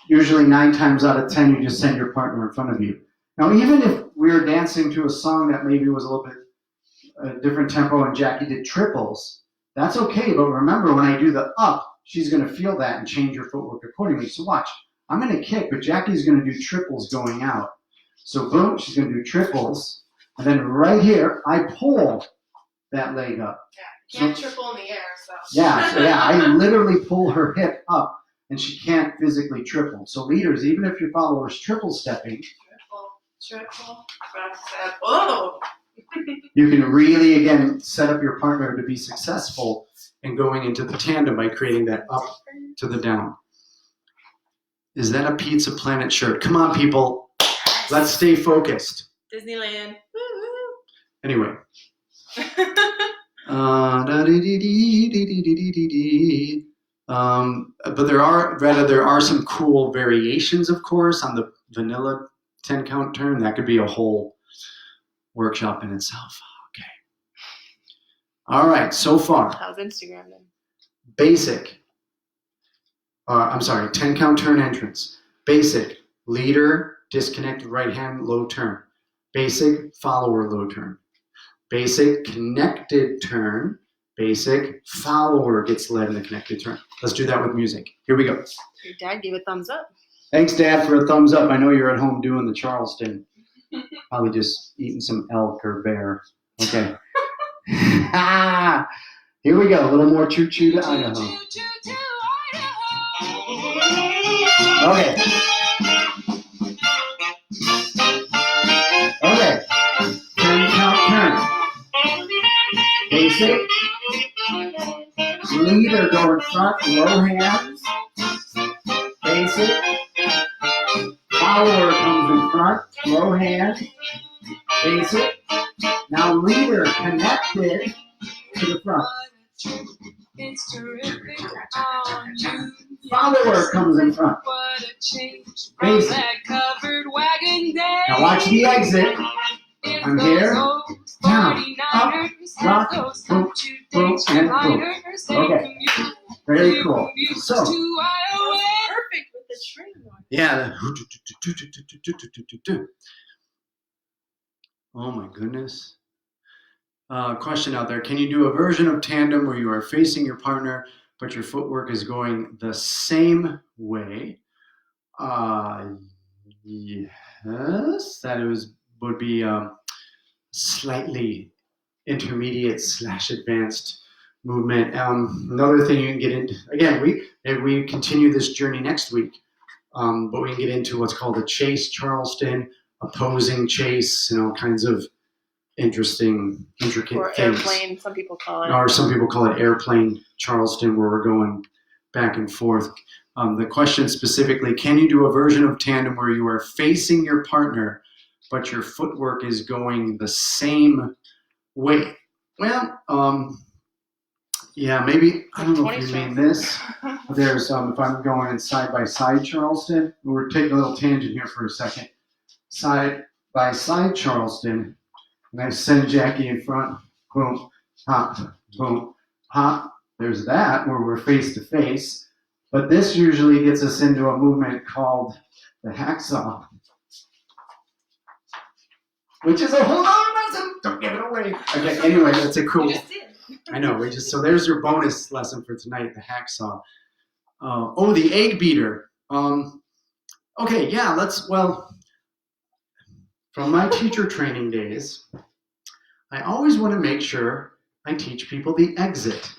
times out of 10, you just send your partner in front of you. Now, even if we were dancing to a song that maybe was a little bit a different tempo and Jackie did triples, that's okay. But remember, when I do the up, she's going to feel that and change her footwork accordingly. So watch. I'm going to kick, but Jackie's going to do triples going out. So boom, she's going to do triples. And then right here, I pull that leg up. Yeah, can't triple in the air, so. Yeah, I literally pull her hip up, and she can't physically triple. So leaders, even if your follower's triple stepping, Triple, back step. Oh! you can really, again, set up your partner to be successful in going into the tandem by creating that up to the down. Is that a Pizza Planet shirt? Come on, people. Let's stay focused. Disneyland. Woo-hoo. Anyway. But there are some cool variations, of course, on the vanilla 10 count turn. That could be a whole workshop in itself. Okay. All right, so far. How's Instagram then? Basic. 10 count turn entrance. Basic, leader, disconnected right hand, low turn. Basic, follower, low turn. Basic, connected turn. Basic, follower gets led in the connected turn. Let's do that with music. Here we go. Your dad gave a thumbs up. Thanks, Dad, for a thumbs up. I know you're at home doing the Charleston. Probably just eating some elk or bear. Okay. Here we go. A little more choo-choo to Idaho. Okay. Okay. 10 count turn. Basic. Leader go in front, low hands. Basic. Follower comes in front, low hand. Basic. Now leader connected to the front. It's terrific on you. Follower comes in front. What a change from Basic. that covered wagon day. Now watch the exit. If I'm those here. old Down. 49ers Up. had Rock. those Boom. country Boom. days And boom. liners, they Okay. commute Very cool. So. to Iowa. Perfect with the train noise. Yeah. Oh my goodness. Question out there. Can you do a version of tandem where you are facing your partner, but your footwork is going the same way? Yes. That would be slightly intermediate / advanced movement. Another thing you can get into, again, we continue this journey next week, but we can get into what's called a chase Charleston, opposing chase, kinds of intricate Or things. airplane, some people call it. Or some people call it airplane Charleston, where we're going back and forth. The question specifically, can you do a version of tandem where you are facing your partner, but your footwork is going the same way? Well, yeah, maybe, I don't know if you mean this. There's, if I'm going in side by side Charleston, we're taking a little tangent here for a second. Side by side Charleston, and I send Jackie in front, boom, hop, boom, hop. There's that where we're face to face. But this usually gets us into a movement called the hacksaw, which is a whole other lesson. Don't give it away. Okay, anyway, that's a cool. You just did. I know. So there's your bonus lesson for tonight, the hacksaw. The egg beater. Okay, yeah, from my teacher training days, I always want to make sure I teach people the exit.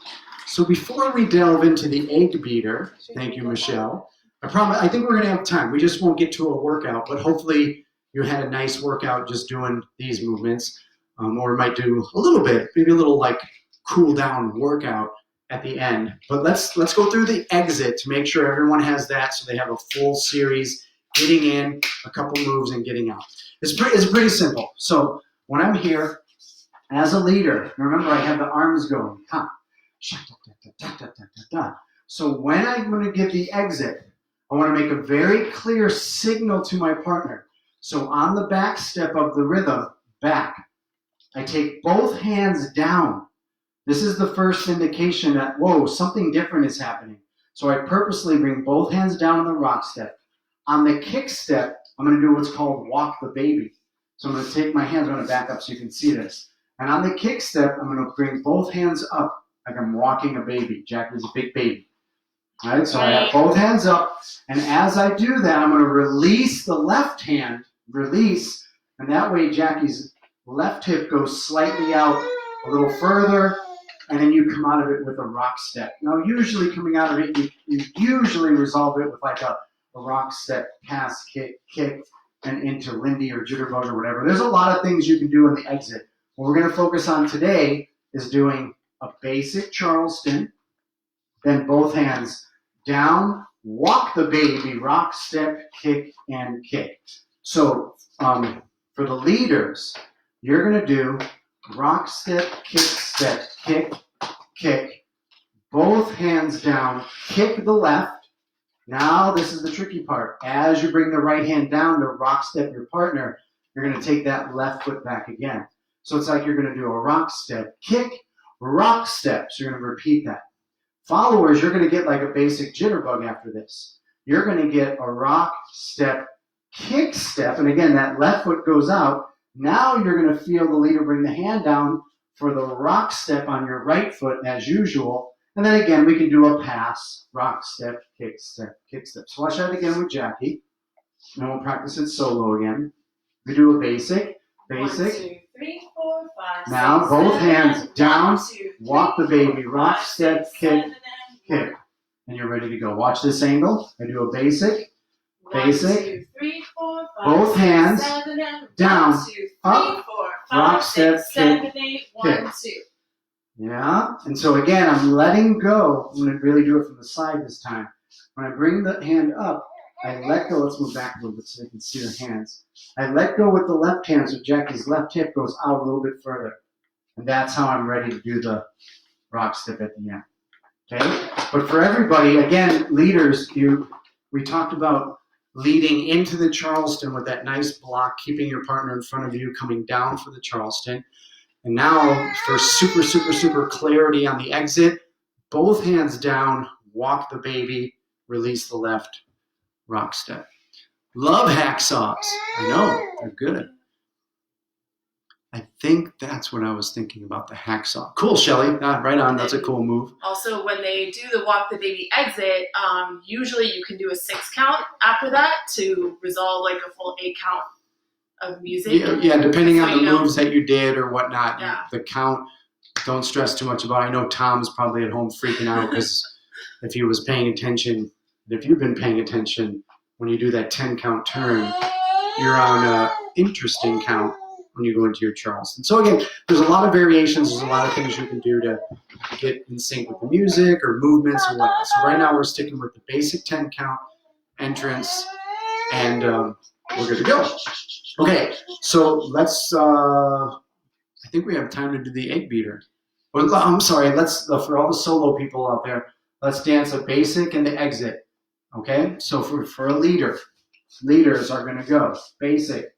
So before we delve into the egg beater, thank you, Michelle. I think we're going to have time. We just won't get to a workout, but hopefully you had a nice workout just doing these movements. or we might do a little bit, maybe a little like cool down workout at the end. But let's go through the exit to make sure everyone has that so they have a full series, getting in, a couple moves, and getting out. It's pretty simple. So when I'm here as a leader, remember I have the arms going. So when I'm going to give the exit, I want to make a very clear signal to my partner. So on the back step of the rhythm, back, I take both hands down. This is the first indication that, whoa, something different is happening. So I purposely bring both hands down on the rock step. On the kick step, I'm going to do what's called walk the baby. So I'm going to take my hands, I'm going to back up so you can see this. And on the kick step, I'm going to bring both hands up like I'm walking a baby. Jackie's a big baby. All right, so I have both hands up. And as I do that, I'm going to release the left hand, release, and that way Jackie's left hip goes slightly out a little further, and then you come out of it with a rock step. Now, usually coming out of it, you usually resolve it with like a rock step, pass, kick, and into Lindy or jitterbug or whatever. There's a lot of things you can do in the exit. What we're going to focus on today is doing a basic Charleston, then both hands down, walk the baby, rock, step, kick, and kick. So for the leaders, you're going to do rock, step, kick, kick, both hands down, kick the left. Now this is the tricky part. As you bring the right hand down to rock step your partner, you're going to take that left foot back again. So it's like you're going to do a rock step, kick, rock step. So you're going to repeat that. Followers, you're going to get like a basic jitterbug after this. You're going to get a rock, step, kick step. And again, that left foot goes out. Now you're going to feel the leader bring the hand down for the rock step on your right foot as usual. And then again, we can do a pass, rock step, kick step, kick step. So watch that again with Jackie. And we'll practice it solo again. We do a basic. 1, 2, 3, 4, 5. Now 6, both 7, hands down, 1, 2, 3, walk the baby, rock, 5, step, 6, kick, 7, kick. And you're ready to go. Watch this angle. I do a basic, 1, 2, 3, 4, 5, both hands 7, down, 1, 2, 3, up, 4, 5, rock, 6, step, 7, kick, 8, 1, 2. Yeah. And so again, I'm letting go. I'm going to really do it from the side this time. When I bring the hand up, I let go. Let's move back a little bit so you can see the hands. I let go with the left hand so Jackie's left hip goes out a little bit further. And that's how I'm ready to do the rock step at the end. Okay? But for everybody, again, leaders, we talked about leading into the Charleston with that nice block, keeping your partner in front of you, coming down for the Charleston. And now for super, super, super clarity on the exit, both hands down, walk the baby, release the left, rock step. Love hacksaws. I know, they're good. I think that's what I was thinking about, the hacksaw. Cool, Shelly. Right on. That's a cool move. Also, when they do the walk the baby exit, usually you can do a 6 count after that to resolve like a full 8 count of music. Yeah, depending on the moves that you did or whatnot. Yeah. The count, don't stress too much about it. I know Tom's probably at home freaking out because if he was paying attention, if you've been paying attention, when you do that 10 count turn, you're on an interesting count when you go into your Charleston. So again, there's a lot of variations. There's a lot of things you can do to get in sync with the music or movements or whatnot. So right now we're sticking with the basic 10 count entrance, and we're good to go. Okay, so let's, I think we have time to do the egg beater. Well, I'm sorry, let's, for all the solo people out there, let's dance a basic and the exit. Okay, so for a leader, leaders are going to go basic,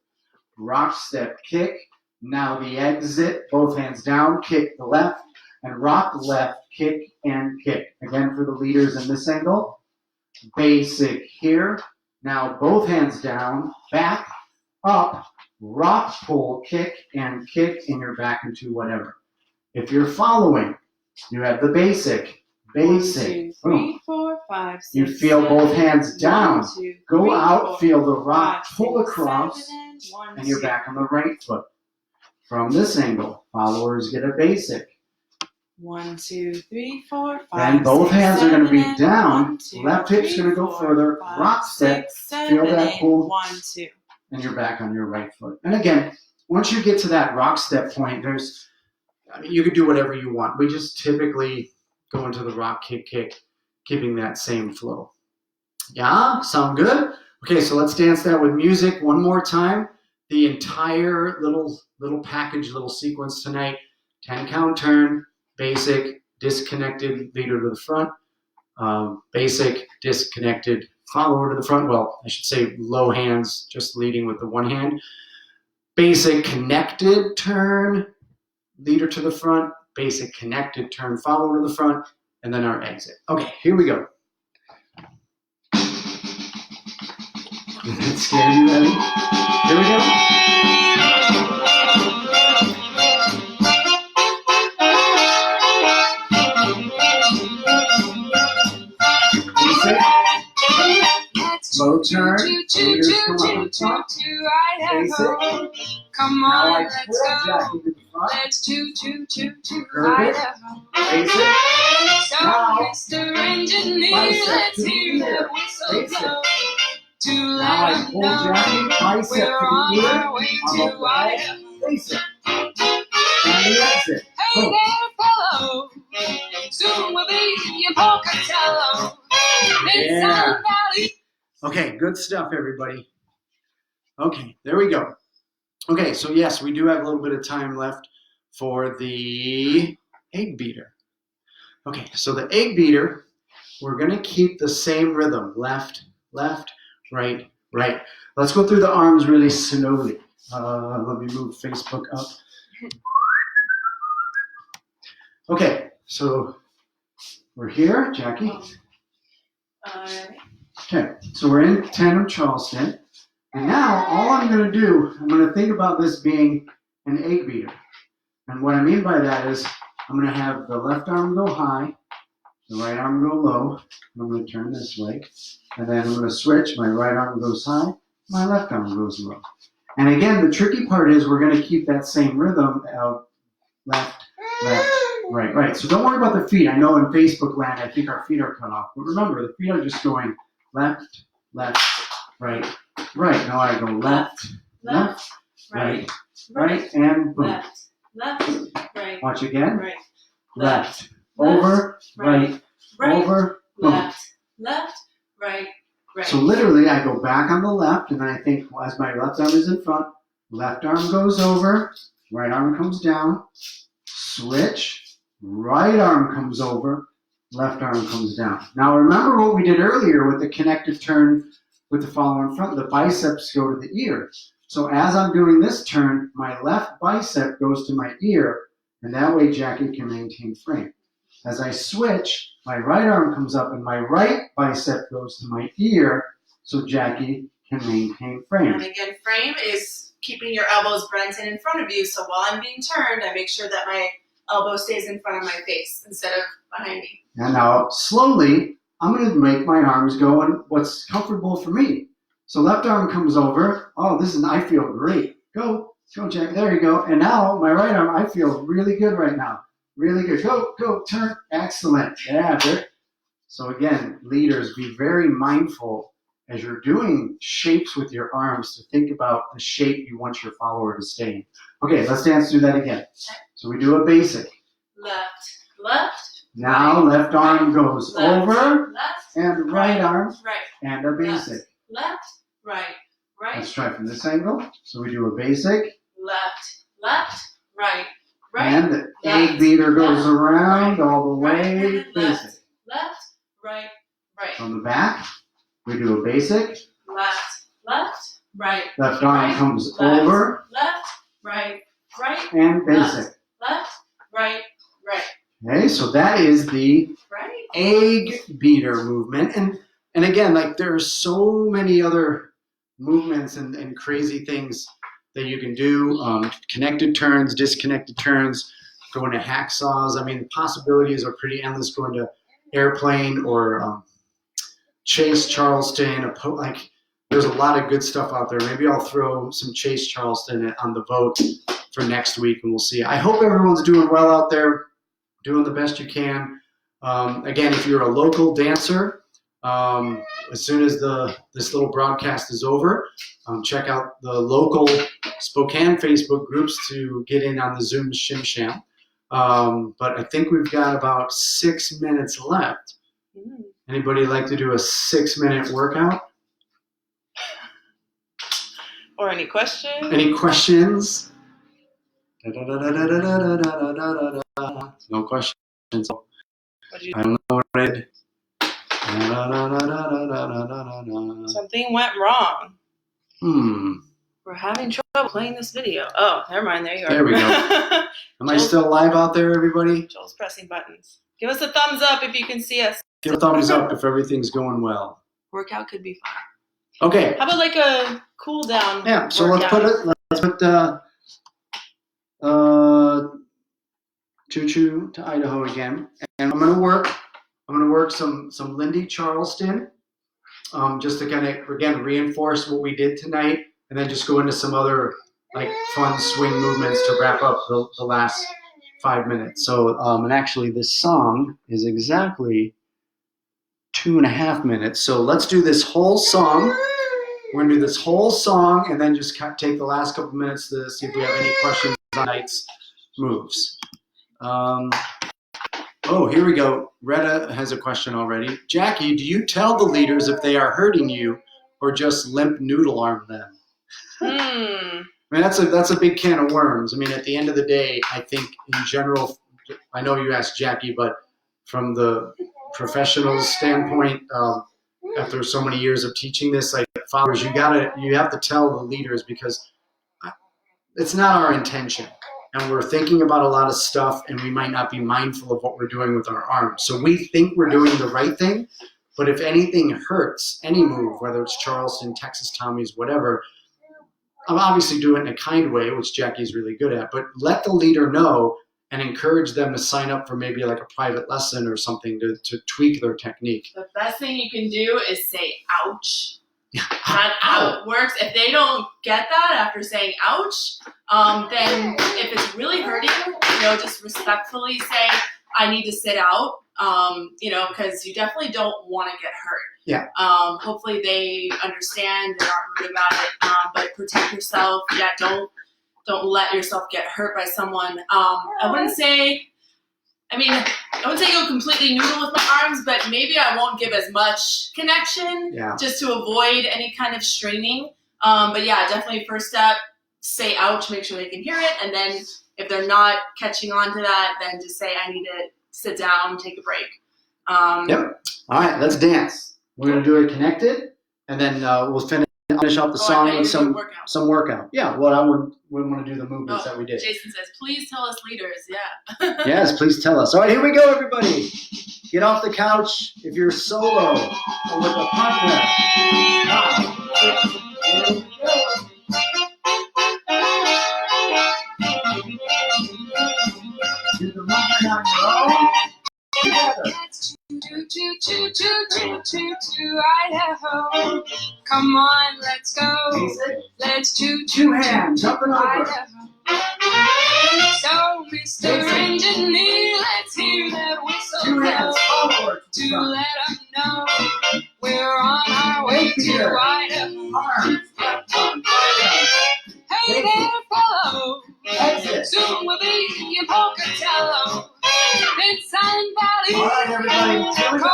rock, step, kick. Now the exit, both hands down, kick the left, and rock left, kick, and kick. Again, for the leaders in this angle, basic here. Now both hands down, back, up, rock, pull, kick, and you're back into whatever. If you're following, you have the basic. 1, 2, 3, 4, 5, 6, you feel 7, both hands down. 1, 2, Go 3, out, 4, feel the rock, 5, pull 6, across, 7, 1, and you're 2. back on the right foot. From this angle, followers get a basic. 1, 2, 3, 4, 5. Then both 6, hands are going to be 7, down. 1, 2, Left hip's 3, going to go 4, further. 5, Rock step. 6, 7, Feel that 8, pull. 1, 2. And you're back on your right foot. And again, once you get to that rock step point, you could do whatever you want. We just typically go into the rock kick, keeping that same flow. Yeah, sound good? Okay, so let's dance that with music one more time. The entire little package, little sequence tonight. 10 count turn, basic, disconnected, leader to the front. Basic, disconnected, follower to the front. Well, I should say low hands, just leading with the one hand. Basic, connected turn, leader to the front. Basic, connected turn, follower to the front. And then our exit. Okay, here we go. Did that scare you, Eddie? Here we go. Slow turn. Leaders come up in front. Basic. Come Now on, I let's flip go. Jackie to the front. Let's toot, Curve it. Idaho. Basic. So, Now, Mr. Engineer, bicep let's to the hear ear. that whistle Basic. blow to Now let I 'em pull know Jackie, bicep we're to on the ear. our way I'm to up the head. Idaho. Basic. And the exit. Hey Boom. there, fellow, soon we'll be your Pocatello. This Yeah. Sun Valley. Okay, good stuff, everybody. Okay, there we go. Okay, so yes, we do have a little bit of time left for the egg beater. Okay, so the egg beater, we're going to keep the same rhythm. Left, left, right, right. Let's go through the arms really slowly. Let me move Facebook up. Okay, so we're here, Jackie. Okay, so we're in Tandem Charleston. And now all I'm going to do, I'm going to think about this being an egg beater. And what I mean by that is I'm going to have the left arm go high, the right arm go low. And I'm going to turn this way. And then I'm going to switch. My right arm goes high, my left arm goes low. And again, the tricky part is we're going to keep that same rhythm of left, left, right, right. So don't worry about the feet. I know in Facebook land, I think our feet are cut off. But remember, the feet are just going left, left, right, right. Now I go left, left, right, right, and boom. Left, right, Watch again. right, Left, over, right, over, boom. left, right. So literally, I go back on the left, and then I think as my left arm is in front, left arm goes over, right arm comes down, switch, right arm comes over, left arm comes down. Now remember what we did earlier with the connected turn with the follower in front, the biceps go to the ear. So as I'm doing this turn, my left bicep goes to my ear, and that way Jackie can maintain frame. As I switch, my right arm comes up and my right bicep goes to my ear, so Jackie can maintain frame. And again, frame is keeping your elbows bent in front of you, so while I'm being turned, I make sure that my elbow stays in front of my face instead of behind me. And now, slowly, I'm going to make my arms go in what's comfortable for me. So left arm comes over. Oh, I feel great. Go, Jack. There you go. And now, my right arm, I feel really good right now. Really good. Go, turn. Excellent. Yeah, good. So again, leaders, be very mindful as you're doing shapes with your arms to think about the shape you want your follower to stay in. Okay, let's dance through that again. So we do a basic. Left, left. Now left arm goes over Left, and right arm right. and a basic. Left, right, right. Let's try from this angle. So we do a basic. Left, right, right. And the egg beater goes around all the way. Basic. Left, right, right. From the back, we do a basic. Left, right. Left arm comes left, over Left, right, right. and basic. Left, right, right. Okay, so that is the Right. egg beater movement. And again, like there's so many other movements and crazy things that you can do. Connected turns, disconnected turns, going to hacksaws. I mean, the possibilities are pretty endless. Going to airplane or Chase Charleston. There's a lot of good stuff out there. Maybe I'll throw some Chase Charleston on the vote for next week, and we'll see. I hope everyone's doing well out there, doing the best you can. Again, if you're a local dancer, as soon as this little broadcast is over, check out the local Spokane Facebook groups to get in on the Zoom Shim Sham. But I think we've got about 6 minutes left. Anybody like to do a 6-minute workout? Or any questions? Any questions? No questions. I don't know, Red. Something went wrong. We're having trouble playing this video. Oh, never mind. There you are. There we go. Am I still live out there, everybody? Joel's pressing buttons. Give us a thumbs up if you can see us. Give a thumbs up if everything's going well. Workout could be fun. Okay. How about like a cool down? Yeah. So workout? let's put Choo Choo to Idaho again, and I'm gonna work some Lindy Charleston, just to kind of again reinforce what we did tonight, and then just go into some other like fun swing movements to wrap up the last 5 minutes. So and actually this song is exactly 2.5 minutes. So let's do this whole song. We're gonna do this whole song and then just take the last couple minutes to see if we have any questions on tonight's moves. Oh, here we go. Retta has a question already. Jackie, do you tell the leaders if they are hurting you or just limp noodle arm them? I mean, that's a big can of worms. I mean, at the end of the day, I think in general, I know you asked Jackie, but from the professional standpoint, after so many years of teaching this, like fathers, you have to tell the leaders because it's not our intention. And we're thinking about a lot of stuff and we might not be mindful of what we're doing with our arms. So we think we're doing the right thing, but if anything hurts, any move, whether it's Charleston, Texas Tommies, whatever, I'm obviously doing it in a kind way, which Jackie's really good at, but let the leader know and encourage them to sign up for maybe like a private lesson or something to tweak their technique. The best thing you can do is say ouch. That's how it works. If they don't get that after saying ouch, then if it's really hurting, just respectfully say, I need to sit out, because you definitely don't want to get hurt. Yeah. Hopefully they understand and aren't rude about it, but protect yourself. Yeah, don't let yourself get hurt by someone. I wouldn't say go completely noodle with my arms, but maybe I won't give as much connection just to avoid any kind of straining. But yeah, definitely first step, say ouch, make sure they can hear it. And then if they're not catching on to that, then just say, I need to sit down, take a break. Yep. All right, let's dance. We're going to do it connected, and then we'll finish off the song with some workout. Yeah, well, I wouldn't want to do the movements that we did. Jason says, please tell us leaders. Yeah. Yes, please tell us. All right, here we go, everybody. Get off the couch if you're solo or with a partner. Do the movement on your own. Let's choo Idaho. Come on, let's go. Let's choo hands up and over. Idaho. So, Mr. Engineer, let's hear that whistle 2 hands forward to let them know we're on our way to Idaho. Arms left on right. Hey there, fellow. Exit. Soon we'll be in Pocatello. Then Silent Valley. All right, everybody. Here we go.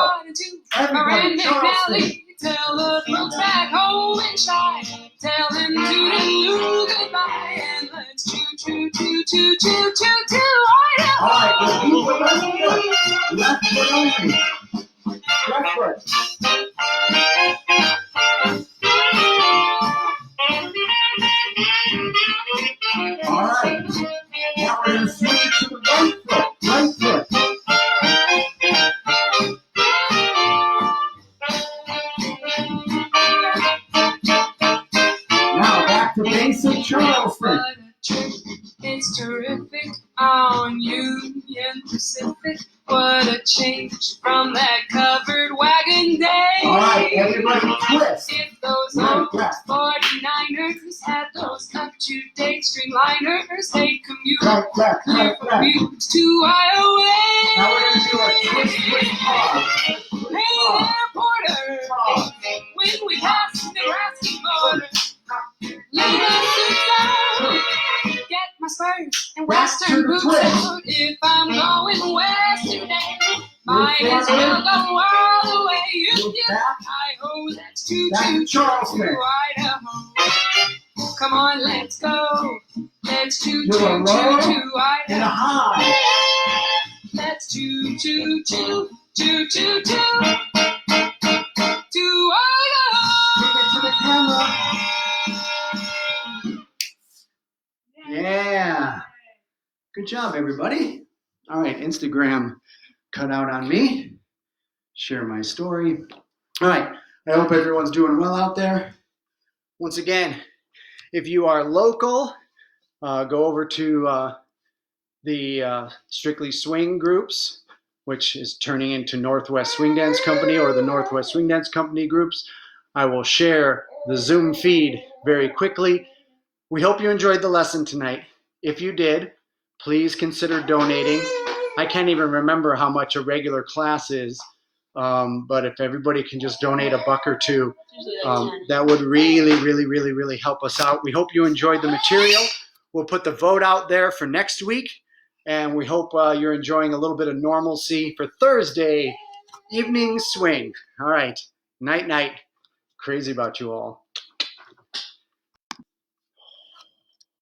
Everybody, Valley. Tell the folks back home and shy. Tell them to do goodbye. And let's choo Idaho. All right, we'll do the left foot only. Left foot. All right. Now we're going to switch it to the right foot. Right foot. Now back to basic Charleston. It's terrific on Union Pacific. What a change from that covered wagon day. All right, everybody twist. If those old 49ers had those up-to-date streamliners, they commute clear from Butte to Iowa. Now we're going to do a twist pause. Hey there, Porter. when we pass the grassy border. Leaving Susan, get my spurs and western boots out. If I'm going west today, might as well go all the way. Hi-ho, let's choo-choo-choo to Idaho. Come on, let's go. Let's choo-choo-choo to Idaho. Let's choo-choo-choo, choo-choo-choo to Idaho. Take it to the camera. Yeah. Good job, everybody. All right, Instagram cut out on me. Share my story. All right, I hope everyone's doing well out there. Once again, if you are local, go over to the Strictly Swing groups, which is turning into Northwest Swing Dance Company or the Northwest Swing Dance Company groups. I will share the Zoom feed very quickly. We hope you enjoyed the lesson tonight. If you did, please consider donating. I can't even remember how much a regular class is, but if everybody can just donate $1 or $2, that would really help us out. We hope you enjoyed the material. We'll put the vote out there for next week, and we hope you're enjoying a little bit of normalcy for Thursday evening swing. All right, night. Crazy about you all.